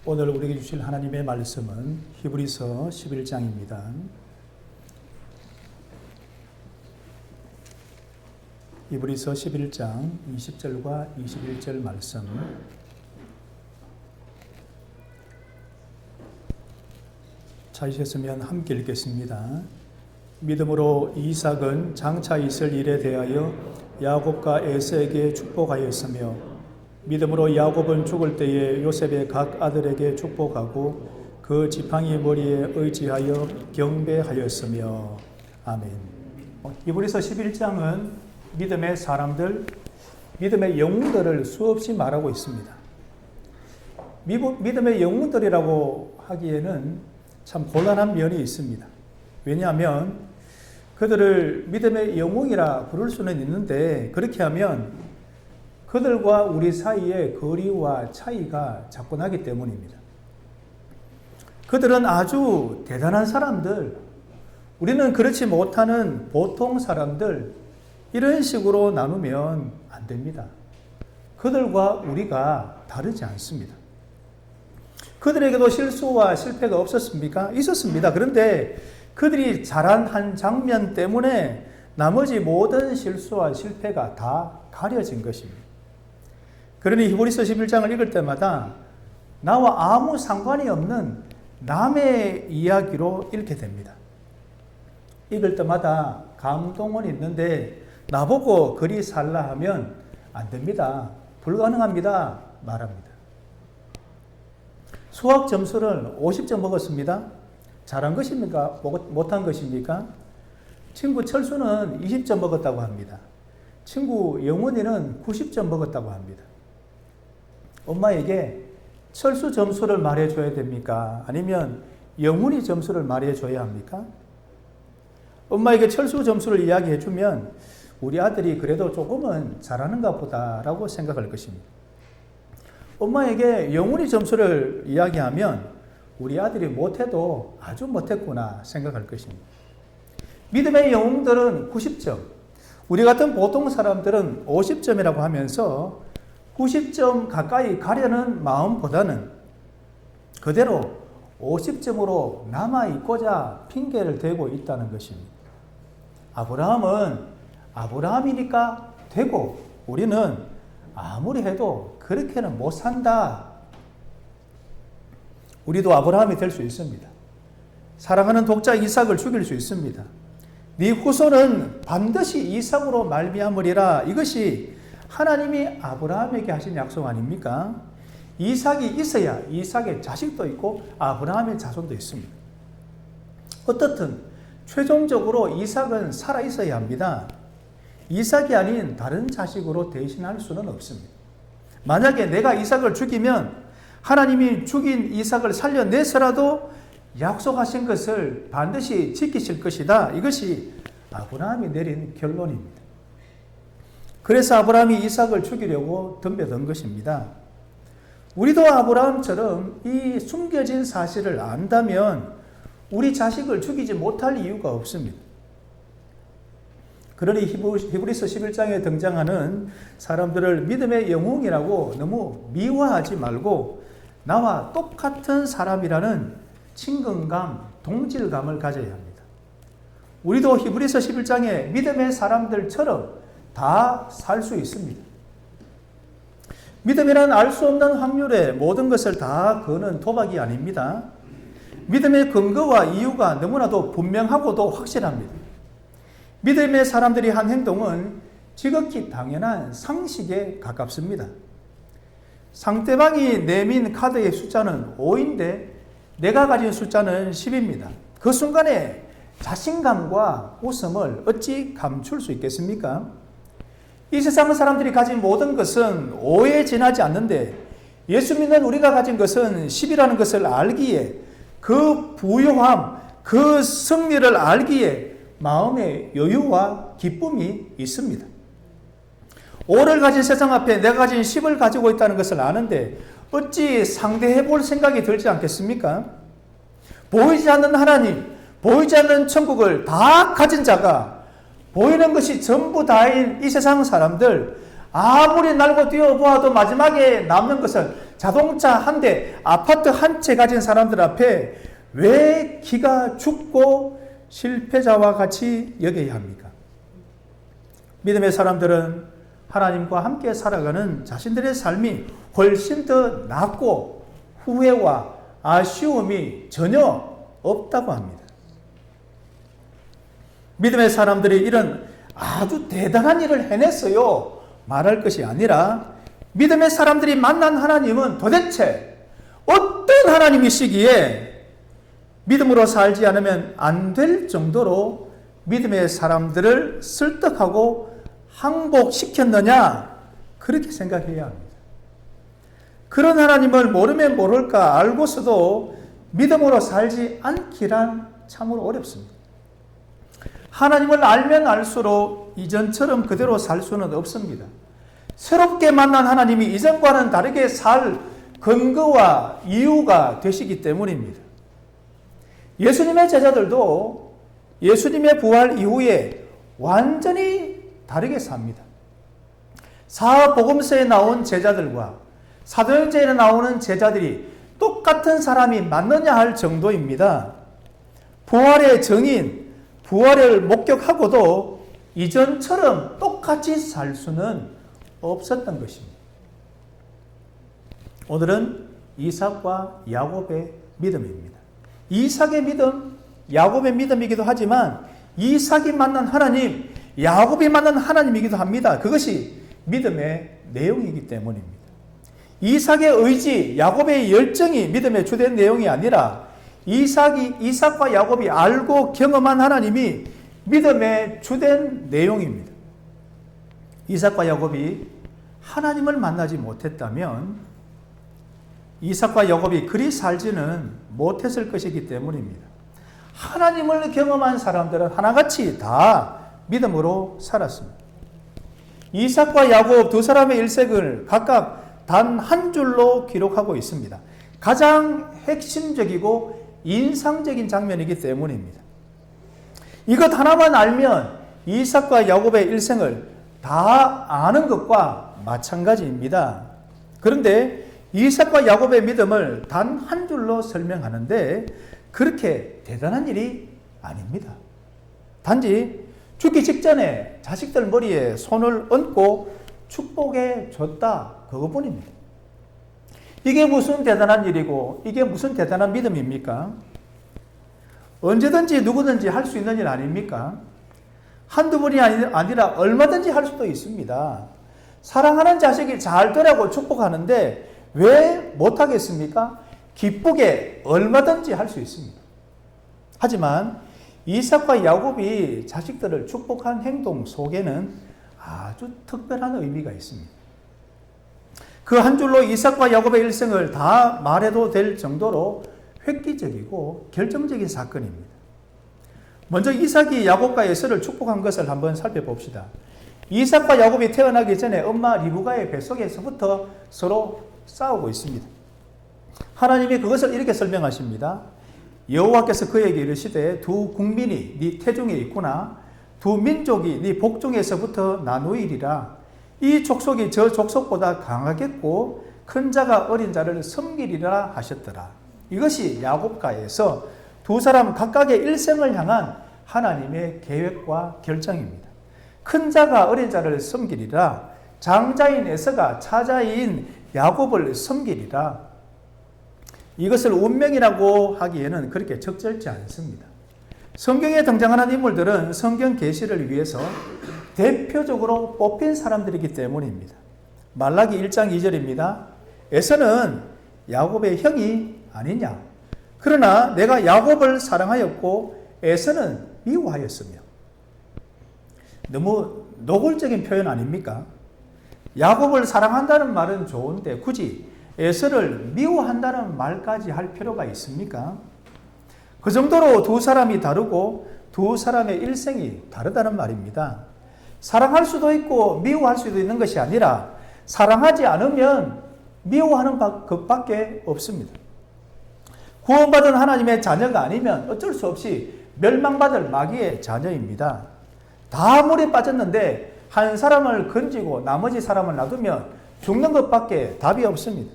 오늘 우리에게 주실 하나님의 말씀은 히브리서 11장입니다. 히브리서 11장 20절과 21절 말씀. 찾으셨으면 함께 읽겠습니다. 믿음으로 이삭은 장차 있을 일에 대하여 야곱과 에서에게 축복하였으며 믿음으로 야곱은 죽을 때에 요셉의 각 아들에게 축복하고 그 지팡이 머리에 의지하여 경배하였으며. 아멘. 히브리서 11장은 믿음의 사람들, 믿음의 영웅들을 수없이 말하고 있습니다. 믿음의 영웅들이라고 하기에는 참 곤란한 면이 있습니다. 왜냐하면 그들을 믿음의 영웅이라 부를 수는 있는데, 그렇게 하면 그들과 우리 사이의 거리와 차이가 자꾸 나기 때문입니다. 그들은 아주 대단한 사람들, 우리는 그렇지 못하는 보통 사람들, 이런 식으로 나누면 안 됩니다. 그들과 우리가 다르지 않습니다. 그들에게도 실수와 실패가 없었습니까? 있었습니다. 그런데 그들이 잘한 한 장면 때문에 나머지 모든 실수와 실패가 다 가려진 것입니다. 그러니 히브리서 11장을 읽을 때마다 나와 아무 상관이 없는 남의 이야기로 읽게 됩니다. 읽을 때마다 감동은 있는데 나보고 그리 살라 하면 안 됩니다. 불가능합니다. 말합니다. 수학 점수를 50점 먹었습니다. 잘한 것입니까? 못한 것입니까? 친구 철수는 20점 먹었다고 합니다. 친구 영원이는 90점 먹었다고 합니다. 엄마에게 철수 점수를 말해줘야 됩니까? 아니면 영훈이 점수를 말해줘야 합니까? 엄마에게 철수 점수를 이야기해주면 우리 아들이 그래도 조금은 잘하는가 보다라고 생각할 것입니다. 엄마에게 영훈이 점수를 이야기하면 우리 아들이 못해도 아주 못했구나 생각할 것입니다. 믿음의 영웅들은 90점, 우리 같은 보통 사람들은 50점이라고 하면서 90점 가까이 가려는 마음보다는 그대로 50점으로 남아있고자 핑계를 대고 있다는 것입니다. 아브라함은 아브라함이니까 되고 우리는 아무리 해도 그렇게는 못 산다. 우리도 아브라함이 될 수 있습니다. 사랑하는 독자 이삭을 죽일 수 있습니다. 네 후손은 반드시 이삭으로 말미암으리라. 이것이 하나님이 아브라함에게 하신 약속 아닙니까? 이삭이 있어야 이삭의 자식도 있고 아브라함의 자손도 있습니다. 어떻든 최종적으로 이삭은 살아 있어야 합니다. 이삭이 아닌 다른 자식으로 대신할 수는 없습니다. 만약에 내가 이삭을 죽이면 하나님이 죽인 이삭을 살려내서라도 약속하신 것을 반드시 지키실 것이다. 이것이 아브라함이 내린 결론입니다. 그래서 아브라함이 이삭을 죽이려고 덤벼든 것입니다. 우리도 아브라함처럼 이 숨겨진 사실을 안다면 우리 자식을 죽이지 못할 이유가 없습니다. 그러니 히브리서 11장에 등장하는 사람들을 믿음의 영웅이라고 너무 미화하지 말고 나와 똑같은 사람이라는 친근감, 동질감을 가져야 합니다. 우리도 히브리서 11장의 믿음의 사람들처럼 다 살 수 있습니다. 믿음이란 알 수 없는 확률에 모든 것을 다 거는 도박이 아닙니다. 믿음의 근거와 이유가 너무나도 분명하고도 확실합니다. 믿음의 사람들이 한 행동은 지극히 당연한 상식에 가깝습니다. 상대방이 내민 카드의 숫자는 5인데 내가 가진 숫자는 10입니다. 그 순간에 자신감과 웃음을 어찌 감출 수 있겠습니까? 이 세상 사람들이 가진 모든 것은 5에 지나지 않는데 예수 믿는 우리가 가진 것은 10이라는 것을 알기에 그 부요함, 그 승리를 알기에 마음의 여유와 기쁨이 있습니다. 5를 가진 세상 앞에 내가 가진 10을 가지고 있다는 것을 아는데 어찌 상대해 볼 생각이 들지 않겠습니까? 보이지 않는 하나님, 보이지 않는 천국을 다 가진 자가 보이는 것이 전부 다인 이 세상 사람들, 아무리 날고 뛰어보아도 마지막에 남는 것은 자동차 한 대, 아파트 한 채 가진 사람들 앞에 왜 기가 죽고 실패자와 같이 여겨야 합니까? 믿음의 사람들은 하나님과 함께 살아가는 자신들의 삶이 훨씬 더 낫고 후회와 아쉬움이 전혀 없다고 합니다. 믿음의 사람들이 이런 아주 대단한 일을 해냈어요 말할 것이 아니라, 믿음의 사람들이 만난 하나님은 도대체 어떤 하나님이시기에 믿음으로 살지 않으면 안 될 정도로 믿음의 사람들을 설득하고 항복시켰느냐, 그렇게 생각해야 합니다. 그런 하나님을 모르면 모를까 알고서도 믿음으로 살지 않기란 참으로 어렵습니다. 하나님을 알면 알수록 이전처럼 그대로 살 수는 없습니다. 새롭게 만난 하나님이 이전과는 다르게 살 근거와 이유가 되시기 때문입니다. 예수님의 제자들도 예수님의 부활 이후에 완전히 다르게 삽니다. 사복음서에 나온 제자들과 사도행전에 나오는 제자들이 똑같은 사람이 맞느냐 할 정도입니다. 부활의 증인, 부활을 목격하고도 이전처럼 똑같이 살 수는 없었던 것입니다. 오늘은 이삭과 야곱의 믿음입니다. 이삭의 믿음, 야곱의 믿음이기도 하지만 이삭이 만난 하나님, 야곱이 만난 하나님이기도 합니다. 그것이 믿음의 내용이기 때문입니다. 이삭의 의지, 야곱의 열정이 믿음의 주된 내용이 아니라 이삭과 야곱이 알고 경험한 하나님이 믿음의 주된 내용입니다. 이삭과 야곱이 하나님을 만나지 못했다면 이삭과 야곱이 그리 살지는 못했을 것이기 때문입니다. 하나님을 경험한 사람들은 하나같이 다 믿음으로 살았습니다. 이삭과 야곱 두 사람의 일생을 각각 단 한 줄로 기록하고 있습니다. 가장 핵심적이고 인상적인 장면이기 때문입니다. 이것 하나만 알면 이삭과 야곱의 일생을 다 아는 것과 마찬가지입니다. 그런데 이삭과 야곱의 믿음을 단 한 줄로 설명하는데 그렇게 대단한 일이 아닙니다. 단지 죽기 직전에 자식들 머리에 손을 얹고 축복해 줬다, 그것뿐입니다. 이게 무슨 대단한 일이고 이게 무슨 대단한 믿음입니까? 언제든지 누구든지 할 수 있는 일 아닙니까? 한두 번이 아니라 얼마든지 할 수도 있습니다. 사랑하는 자식이 잘 되라고 축복하는데 왜 못하겠습니까? 기쁘게 얼마든지 할 수 있습니다. 하지만 이삭과 야곱이 자식들을 축복한 행동 속에는 아주 특별한 의미가 있습니다. 그 한 줄로 이삭과 야곱의 일생을 다 말해도 될 정도로 획기적이고 결정적인 사건입니다. 먼저 이삭이 야곱과 에서를 축복한 것을 한번 살펴봅시다. 이삭과 야곱이 태어나기 전에 엄마 리브가의 뱃속에서부터 서로 싸우고 있습니다. 하나님이 그것을 이렇게 설명하십니다. 여호와께서 그에게 이르시되 두 국민이 네 태중에 있구나. 두 민족이 네 복중에서부터 나누이리라. 이 족속이 저 족속보다 강하겠고 큰 자가 어린 자를 섬기리라 하셨더라. 이것이 야곱과에서 두 사람 각각의 일생을 향한 하나님의 계획과 결정입니다. 큰 자가 어린 자를 섬기리라. 장자인 에서가 차자인 야곱을 섬기리라. 이것을 운명이라고 하기에는 그렇게 적절치 않습니다. 성경에 등장하는 인물들은 성경 계시를 위해서 대표적으로 뽑힌 사람들이기 때문입니다. 말라기 1장 2절입니다. 에서는 야곱의 형이 아니냐. 그러나 내가 야곱을 사랑하였고 에서는 미워하였으며. 너무 노골적인 표현 아닙니까? 야곱을 사랑한다는 말은 좋은데 굳이 에서를 미워한다는 말까지 할 필요가 있습니까? 그 정도로 두 사람이 다르고 두 사람의 일생이 다르다는 말입니다. 사랑할 수도 있고 미워할 수도 있는 것이 아니라 사랑하지 않으면 미워하는 것밖에 없습니다. 구원받은 하나님의 자녀가 아니면 어쩔 수 없이 멸망받을 마귀의 자녀입니다. 다 물에 빠졌는데 한 사람을 건지고 나머지 사람을 놔두면 죽는 것밖에 답이 없습니다.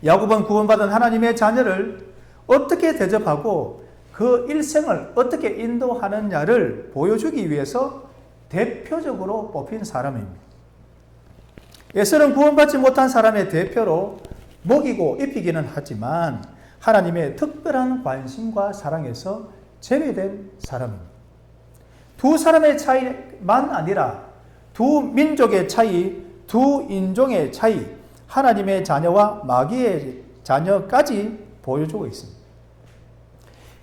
야곱은 구원받은 하나님의 자녀를 어떻게 대접하고 그 일생을 어떻게 인도하느냐를 보여주기 위해서 대표적으로 뽑힌 사람입니다. 에서는 구원받지 못한 사람의 대표로 먹이고 입히기는 하지만 하나님의 특별한 관심과 사랑에서 제외된 사람입니다. 두 사람의 차이만 아니라 두 민족의 차이, 두 인종의 차이, 하나님의 자녀와 마귀의 자녀까지 보여주고 있습니다.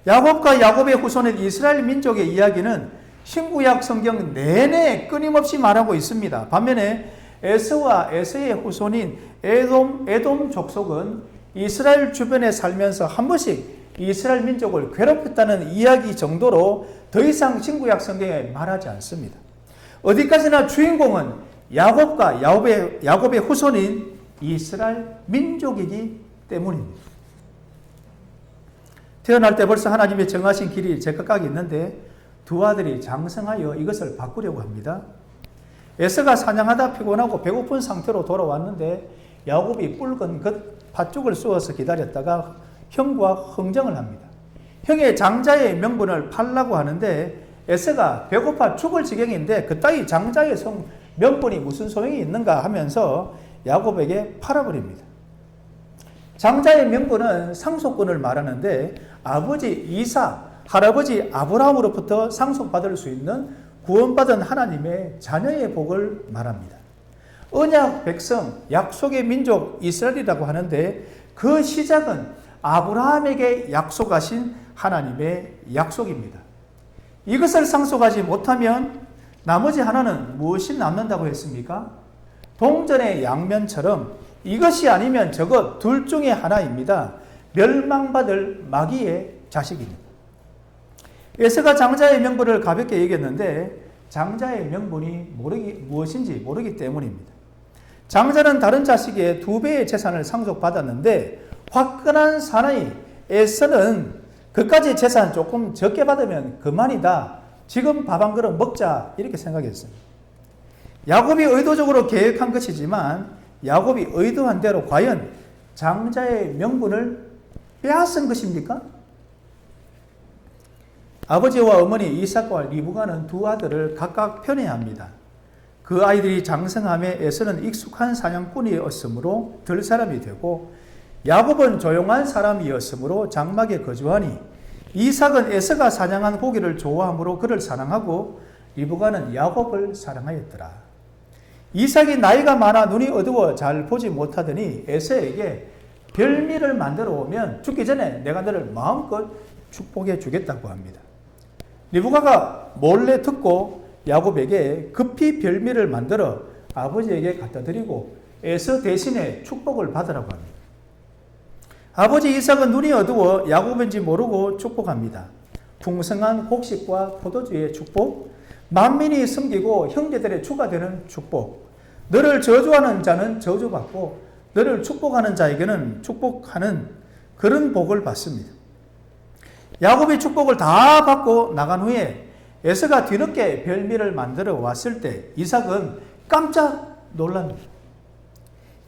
야곱과 야곱의 후손인 이스라엘 민족의 이야기는 신구약 성경 내내 끊임없이 말하고 있습니다. 반면에 에서와 에서의 후손인 에돔 족속은 이스라엘 주변에 살면서 한 번씩 이스라엘 민족을 괴롭혔다는 이야기 정도로 더 이상 신구약 성경에 말하지 않습니다. 어디까지나 주인공은 야곱과 야곱의 후손인 이스라엘 민족이기 때문입니다. 태어날 때 벌써 하나님의 정하신 길이 제각각 있는데 두 아들이 장성하여 이것을 바꾸려고 합니다. 에서가 사냥하다 피곤하고 배고픈 상태로 돌아왔는데 야곱이 붉은 팥죽을 쏘아서 기다렸다가 형과 흥정을 합니다. 형의 장자의 명분을 팔라고 하는데 에서가 배고파 죽을 지경인데 그따위 장자의 명분이 무슨 소용이 있는가 하면서 야곱에게 팔아버립니다. 장자의 명분은 상속권을 말하는데 아버지 이삭, 할아버지 아브라함으로부터 상속받을 수 있는 구원받은 하나님의 자녀의 복을 말합니다. 언약 백성, 약속의 민족 이스라엘이라고 하는데 그 시작은 아브라함에게 약속하신 하나님의 약속입니다. 이것을 상속하지 못하면 나머지 하나는 무엇이 남는다고 했습니까? 동전의 양면처럼 이것이 아니면 저것 둘 중에 하나입니다. 멸망받을 마귀의 자식입니다. 에서가 장자의 명분을 가볍게 얘기했는데 장자의 명분이 무엇인지 모르기 때문입니다. 장자는 다른 자식의 2배의 재산을 상속받았는데 화끈한 사나이 에서는 그까지 재산 조금 적게 받으면 그만이다. 지금 밥 한 그릇 먹자 이렇게 생각했습니다. 야곱이 의도적으로 계획한 것이지만 야곱이 의도한 대로 과연 장자의 명분을 빼앗은 것입니까? 아버지와 어머니 이삭과 리브가는 두 아들을 각각 편애합니다. 그 아이들이 장성함에 에서는 익숙한 사냥꾼이었으므로 들 사람이 되고 야곱은 조용한 사람이었으므로 장막에 거주하니 이삭은 에서가 사냥한 고기를 좋아하므로 그를 사랑하고 리브가는 야곱을 사랑하였더라. 이삭이 나이가 많아 눈이 어두워 잘 보지 못하더니 에서에게 별미를 만들어 오면 죽기 전에 내가 너를 마음껏 축복해 주겠다고 합니다. 리브가가 몰래 듣고 야곱에게 급히 별미를 만들어 아버지에게 갖다 드리고 에서 대신에 축복을 받으라고 합니다. 아버지 이삭은 눈이 어두워 야곱인지 모르고 축복합니다. 풍성한 곡식과 포도주의 축복, 만민이 섬기고 형제들의 주가 되는 축복, 너를 저주하는 자는 저주받고 너를 축복하는 자에게는 축복하는 그런 복을 받습니다. 야곱이 축복을 다 받고 나간 후에 에서가 뒤늦게 별미를 만들어 왔을 때 이삭은 깜짝 놀랍니다.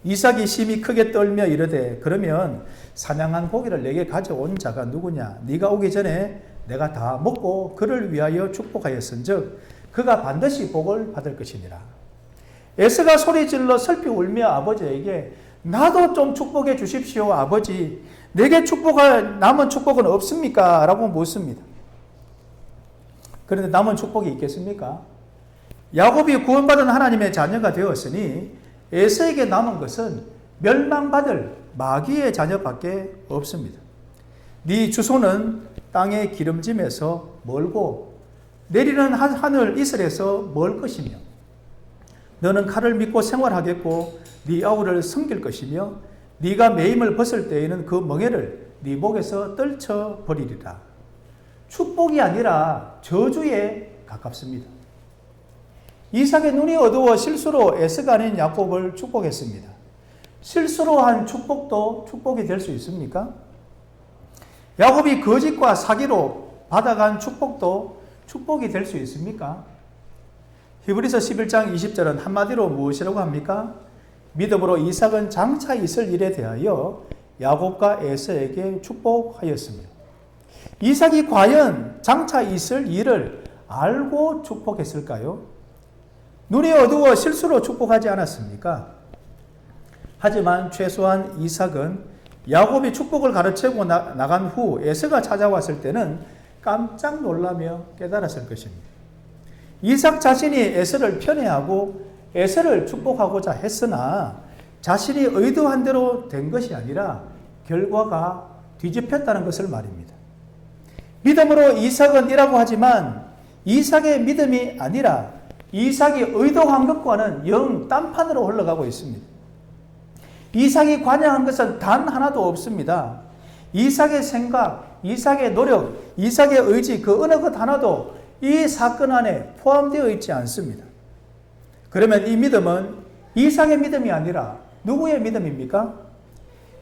이삭이 심히 크게 떨며 이르되 그러면 사냥한 고기를 내게 가져온 자가 누구냐? 네가 오기 전에 내가 다 먹고 그를 위하여 축복하였은즉 그가 반드시 복을 받을 것이니라. 에서가 소리질러 슬피 울며 아버지에게 나도 좀 축복해 주십시오 아버지. 내게 남은 축복은 없습니까? 라고 묻습니다. 그런데 남은 축복이 있겠습니까? 야곱이 구원받은 하나님의 자녀가 되었으니 에서에게 남은 것은 멸망받을 마귀의 자녀밖에 없습니다. 네 주소는 땅의 기름짐에서 멀고 내리는 하늘 이슬에서 멀 것이며 너는 칼을 믿고 생활하겠고 네 아우를 섬길 것이며 네가 매임을 벗을 때에는 그 멍에를 네 목에서 떨쳐버리리라. 축복이 아니라 저주에 가깝습니다. 이삭의 눈이 어두워 실수로 에서가 아닌 야곱을 축복했습니다. 실수로 한 축복도 축복이 될 수 있습니까? 야곱이 거짓과 사기로 받아간 축복도 축복이 될 수 있습니까? 히브리서 11장 20절은 한마디로 무엇이라고 합니까? 믿음으로 이삭은 장차 있을 일에 대하여 야곱과 에서에게 축복하였습니다. 이삭이 과연 장차 있을 일을 알고 축복했을까요? 눈이 어두워 실수로 축복하지 않았습니까? 하지만 최소한 이삭은 야곱이 축복을 가르치고 나간 후 에서가 찾아왔을 때는 깜짝 놀라며 깨달았을 것입니다. 이삭 자신이 에서를 편애하고 에서를 축복하고자 했으나 자신이 의도한 대로 된 것이 아니라 결과가 뒤집혔다는 것을 말입니다. 믿음으로 이삭은 이라고 하지만 이삭의 믿음이 아니라 이삭이 의도한 것과는 영 딴판으로 흘러가고 있습니다. 이삭이 관여한 것은 단 하나도 없습니다. 이삭의 생각, 이삭의 노력, 이삭의 의지 그 어느 것 하나도 이 사건 안에 포함되어 있지 않습니다. 그러면 이 믿음은 이삭의 믿음이 아니라 누구의 믿음입니까?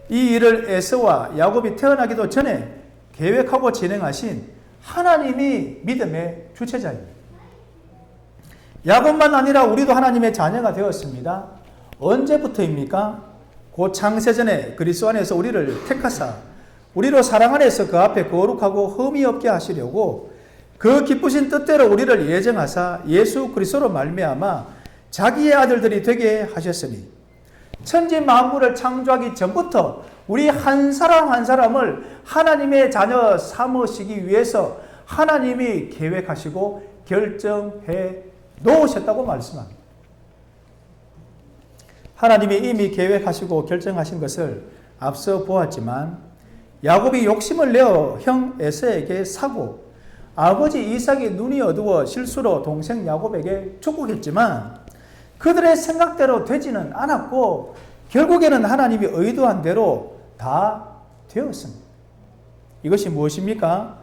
이 일을 에서와 야곱이 태어나기도 전에 계획하고 진행하신 하나님이 믿음의 주체자입니다. 야곱만 아니라 우리도 하나님의 자녀가 되었습니다. 언제부터입니까? 곧 창세전에 그리스도 안에서 우리를 택하사 우리로 사랑 안에서 그 앞에 거룩하고 흠이 없게 하시려고 그 기쁘신 뜻대로 우리를 예정하사 예수 그리스도로 말미암아 자기의 아들들이 되게 하셨으니 천지 만물을 창조하기 전부터 우리 한 사람 한 사람을 하나님의 자녀 삼으시기 위해서 하나님이 계획하시고 결정해 놓으셨다고 말씀합니다. 하나님이 이미 계획하시고 결정하신 것을 앞서 보았지만 야곱이 욕심을 내어 형 에서에게 사고 아버지 이삭이 눈이 어두워 실수로 동생 야곱에게 축복했지만 그들의 생각대로 되지는 않았고 결국에는 하나님이 의도한 대로 다 되었습니다. 이것이 무엇입니까?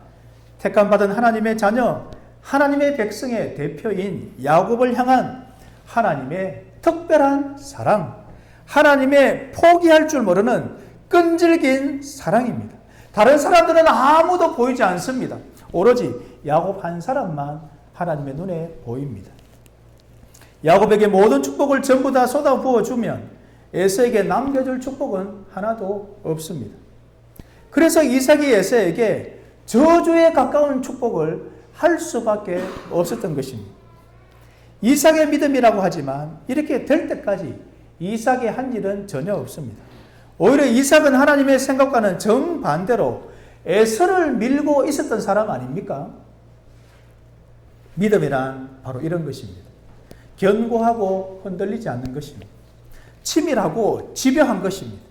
택함받은 하나님의 자녀, 하나님의 백성의 대표인 야곱을 향한 하나님의 특별한 사랑, 하나님의 포기할 줄 모르는 끈질긴 사랑입니다. 다른 사람들은 아무도 보이지 않습니다. 오로지 야곱 한 사람만 하나님의 눈에 보입니다. 야곱에게 모든 축복을 전부 다 쏟아부어 주면 에서에게 남겨줄 축복은 하나도 없습니다. 그래서 이삭이 에서에게 저주에 가까운 축복을 할 수밖에 없었던 것입니다. 이삭의 믿음이라고 하지만 이렇게 될 때까지 이삭이 한 일은 전혀 없습니다. 오히려 이삭은 하나님의 생각과는 정반대로 에서를 밀고 있었던 사람 아닙니까? 믿음이란 바로 이런 것입니다. 견고하고 흔들리지 않는 것입니다. 치밀하고 집요한 것입니다.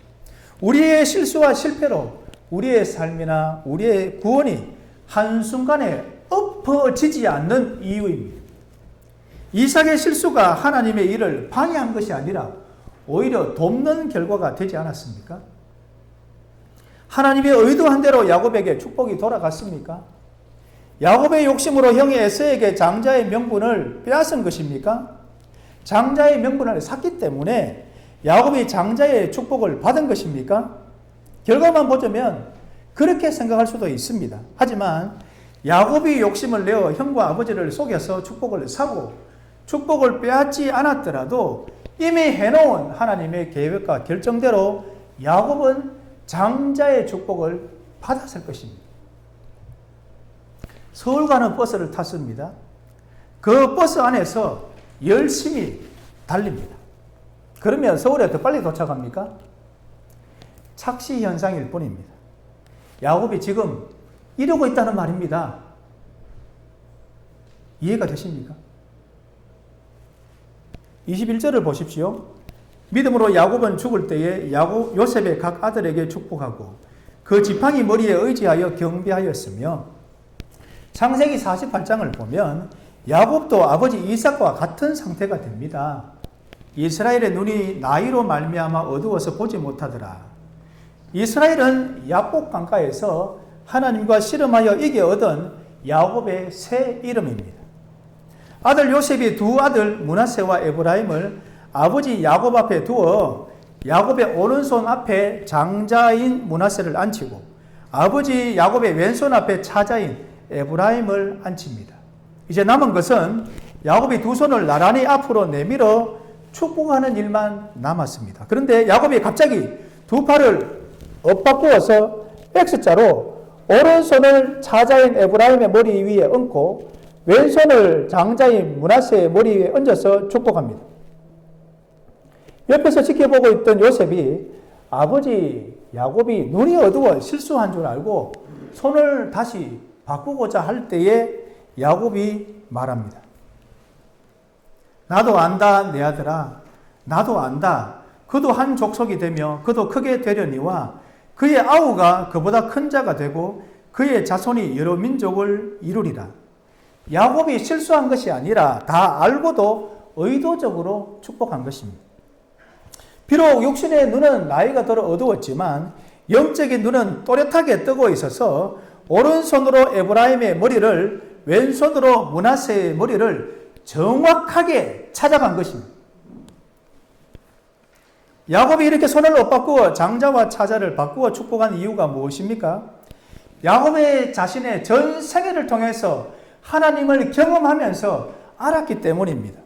우리의 실수와 실패로 우리의 삶이나 우리의 구원이 한순간에 엎어지지 않는 이유입니다. 이삭의 실수가 하나님의 일을 방해한 것이 아니라 오히려 돕는 결과가 되지 않았습니까? 하나님의 의도한 대로 야곱에게 축복이 돌아갔습니까? 야곱의 욕심으로 형이 에서에게 장자의 명분을 빼앗은 것입니까? 장자의 명분을 샀기 때문에 야곱이 장자의 축복을 받은 것입니까? 결과만 보자면 그렇게 생각할 수도 있습니다. 하지만 야곱이 욕심을 내어 형과 아버지를 속여서 축복을 사고 축복을 빼앗지 않았더라도 이미 해놓은 하나님의 계획과 결정대로 야곱은 장자의 축복을 받았을 것입니다. 서울 가는 버스를 탔습니다. 그 버스 안에서 열심히 달립니다. 그러면 서울에 더 빨리 도착합니까? 착시 현상일 뿐입니다. 야곱이 지금 이러고 있다는 말입니다. 이해가 되십니까? 21절을 보십시오. 믿음으로 야곱은 죽을 때에 요셉의 각 아들에게 축복하고 그 지팡이 머리에 의지하여 경배하였으며 창세기 48장을 보면 야곱도 아버지 이삭과 같은 상태가 됩니다. 이스라엘의 눈이 나이로 말미암아 어두워서 보지 못하더라. 이스라엘은 야복 강가에서 하나님과 씨름하여 이겨 얻은 야곱의 새 이름입니다. 아들 요셉이 두 아들 므낫세와 에브라임을 아버지 야곱 앞에 두어 야곱의 오른손 앞에 장자인 므낫세를 앉히고 아버지 야곱의 왼손 앞에 차자인 에브라임을 앉힙니다. 이제 남은 것은 야곱이 두 손을 나란히 앞으로 내밀어 축복하는 일만 남았습니다. 그런데 야곱이 갑자기 두 팔을 엇바꾸어서 X자로 오른손을 차자인 에브라임의 머리 위에 얹고 왼손을 장자인 므낫세의 머리 위에 얹어서 축복합니다. 옆에서 지켜보고 있던 요셉이 아버지 야곱이 눈이 어두워 실수한 줄 알고 손을 다시 바꾸고자 할 때에 야곱이 말합니다. 나도 안다 내 아들아, 나도 안다. 그도 한 족속이 되며 그도 크게 되려니와 그의 아우가 그보다 큰 자가 되고 그의 자손이 여러 민족을 이루리라. 야곱이 실수한 것이 아니라 다 알고도 의도적으로 축복한 것입니다. 비록 육신의 눈은 나이가 들어 어두웠지만 영적인 눈은 또렷하게 뜨고 있어서 오른손으로 에브라임의 머리를 왼손으로 므낫세의 머리를 정확하게 찾아간 것입니다. 야곱이 이렇게 손을 엇바꾸어 장자와 차자를 바꾸어 축복한 이유가 무엇입니까? 야곱의 자신의 전 생애를 통해서 하나님을 경험하면서 알았기 때문입니다.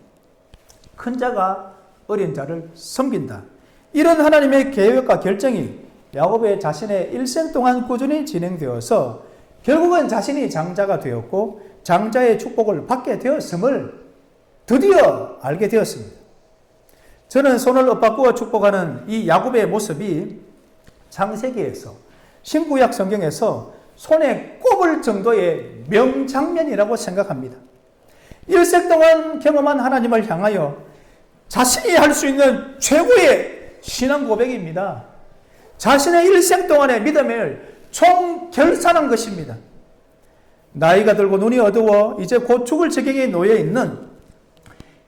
큰 자가 어린 자를 섬긴다. 이런 하나님의 계획과 결정이 야곱의 자신의 일생 동안 꾸준히 진행되어서 결국은 자신이 장자가 되었고 장자의 축복을 받게 되었음을 드디어 알게 되었습니다. 저는 손을 엇바꾸어 축복하는 이 야곱의 모습이 창세기에서 신구약 성경에서 손에 꼽을 정도의 명장면이라고 생각합니다. 일생 동안 경험한 하나님을 향하여 자신이 할 수 있는 최고의 신앙 고백입니다. 자신의 일생 동안의 믿음을 총결산한 것입니다. 나이가 들고 눈이 어두워 이제 곧 죽을 지경에 놓여 있는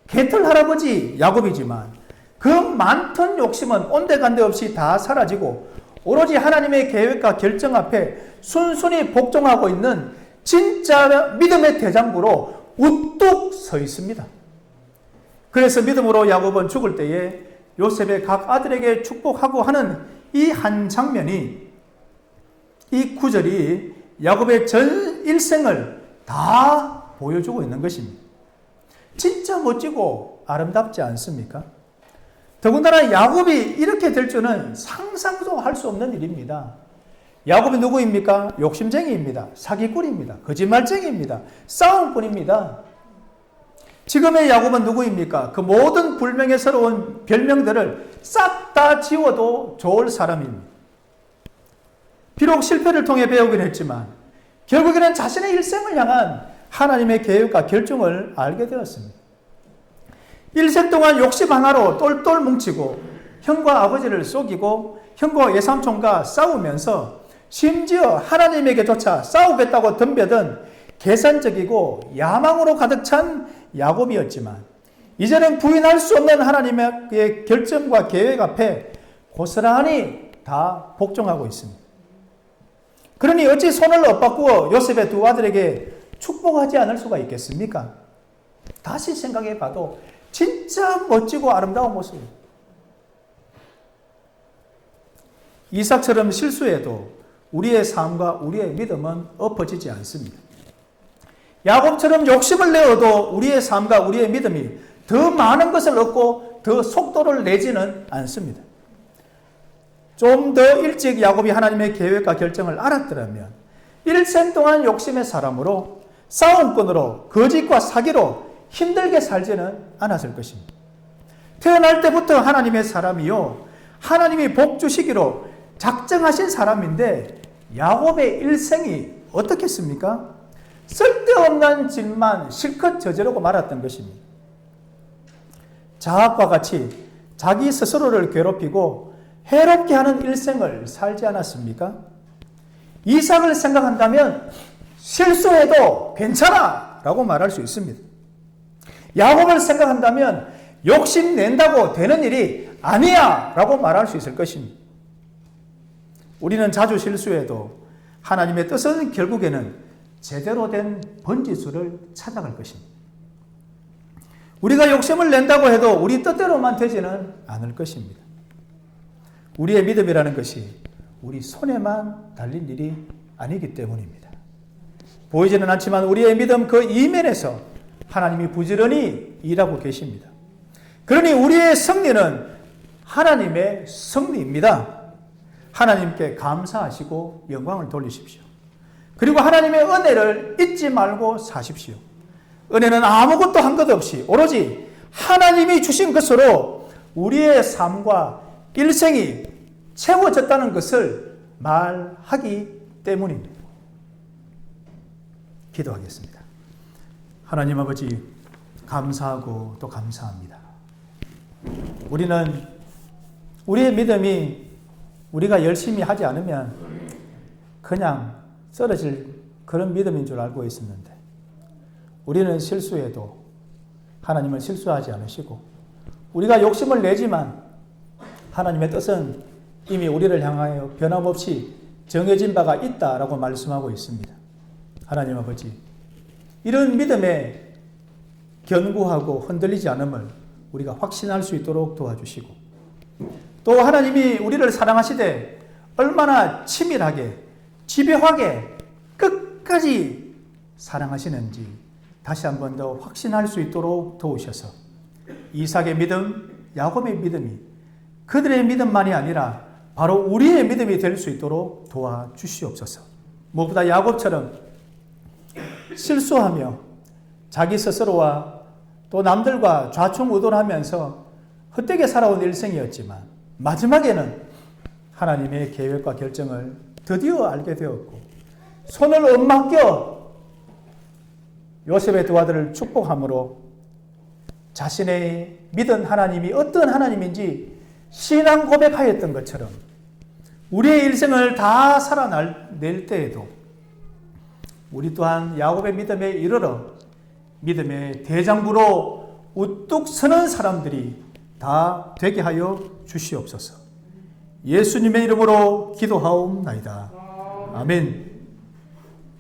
개털 할아버지 야곱이지만 그 많던 욕심은 온데간데 없이 다 사라지고 오로지 하나님의 계획과 결정 앞에 순순히 복종하고 있는 진짜 믿음의 대장부로 우뚝 서 있습니다. 그래서 믿음으로 야곱은 죽을 때에 요셉의 각 아들에게 축복하고 하는 이 한 장면이, 이 구절이 야곱의 전 일생을 다 보여주고 있는 것입니다. 진짜 멋지고 아름답지 않습니까? 더군다나 야곱이 이렇게 될 줄은 상상도 할 수 없는 일입니다. 야곱이 누구입니까? 욕심쟁이입니다. 사기꾼입니다. 거짓말쟁이입니다. 싸움꾼입니다. 지금의 야곱은 누구입니까? 그 모든 불명예스러운 별명들을 싹 다 지워도 좋을 사람입니다. 비록 실패를 통해 배우긴 했지만 결국에는 자신의 일생을 향한 하나님의 계획과 결정을 알게 되었습니다. 일생 동안 욕심 하나로 똘똘 뭉치고 형과 아버지를 속이고 형과 외삼촌과 싸우면서 심지어 하나님에게조차 싸우겠다고 덤벼든 계산적이고 야망으로 가득 찬 야곱이었지만 이제는 부인할 수 없는 하나님의 결정과 계획 앞에 고스란히 다 복종하고 있습니다. 그러니 어찌 손을 엇바꾸어 요셉의 두 아들에게 축복하지 않을 수가 있겠습니까? 다시 생각해 봐도 진짜 멋지고 아름다운 모습입니다. 이삭처럼 실수해도 우리의 삶과 우리의 믿음은 엎어지지 않습니다. 야곱처럼 욕심을 내어도 우리의 삶과 우리의 믿음이 더 많은 것을 얻고 더 속도를 내지는 않습니다. 좀 더 일찍 야곱이 하나님의 계획과 결정을 알았더라면 일생 동안 욕심의 사람으로 싸움꾼으로 거짓과 사기로 힘들게 살지는 않았을 것입니다. 태어날 때부터 하나님의 사람이요 하나님이 복 주시기로 작정하신 사람인데 야곱의 일생이 어떻겠습니까? 쓸데없는 짓만 실컷 저지르고 말았던 것입니다. 자학과 같이 자기 스스로를 괴롭히고 해롭게 하는 일생을 살지 않았습니까? 이삭을 생각한다면 실수해도 괜찮아 라고 말할 수 있습니다. 야곱을 생각한다면 욕심낸다고 되는 일이 아니야 라고 말할 수 있을 것입니다. 우리는 자주 실수해도 하나님의 뜻은 결국에는 제대로 된 번지수를 찾아갈 것입니다. 우리가 욕심을 낸다고 해도 우리 뜻대로만 되지는 않을 것입니다. 우리의 믿음이라는 것이 우리 손에만 달린 일이 아니기 때문입니다. 보이지는 않지만 우리의 믿음 그 이면에서 하나님이 부지런히 일하고 계십니다. 그러니 우리의 승리는 하나님의 승리입니다. 하나님께 감사하시고 영광을 돌리십시오. 그리고 하나님의 은혜를 잊지 말고 사십시오. 은혜는 아무것도 한 것 없이 오로지 하나님이 주신 것으로 우리의 삶과 일생이 채워졌다는 것을 말하기 때문입니다. 기도하겠습니다. 하나님 아버지, 감사하고 또 감사합니다. 우리는 우리의 믿음이 우리가 열심히 하지 않으면 그냥 쓰러질 그런 믿음인 줄 알고 있었는데, 우리는 실수해도 하나님은 실수하지 않으시고, 우리가 욕심을 내지만 하나님의 뜻은 이미 우리를 향하여 변함없이 정해진 바가 있다라고 말씀하고 있습니다. 하나님 아버지, 이런 믿음에 견고하고 흔들리지 않음을 우리가 확신할 수 있도록 도와주시고, 또 하나님이 우리를 사랑하시되 얼마나 치밀하게 집요하게 끝까지 사랑하시는지 다시 한 번 더 확신할 수 있도록 도우셔서 이삭의 믿음, 야곱의 믿음이 그들의 믿음만이 아니라 바로 우리의 믿음이 될 수 있도록 도와주시옵소서. 무엇보다 야곱처럼 실수하며 자기 스스로와 또 남들과 좌충우돌하면서 헛되게 살아온 일생이었지만 마지막에는 하나님의 계획과 결정을 드디어 알게 되었고, 손을 엇맡겨 요셉의 두 아들을 축복함으로 자신의 믿은 하나님이 어떤 하나님인지 신앙 고백하였던 것처럼 우리의 일생을 다 살아낼 때에도 우리 또한 야곱의 믿음에 이르러 믿음의 대장부로 우뚝 서는 사람들이 다 되게 하여 주시옵소서. 예수님의 이름으로 기도하옵나이다. 아멘.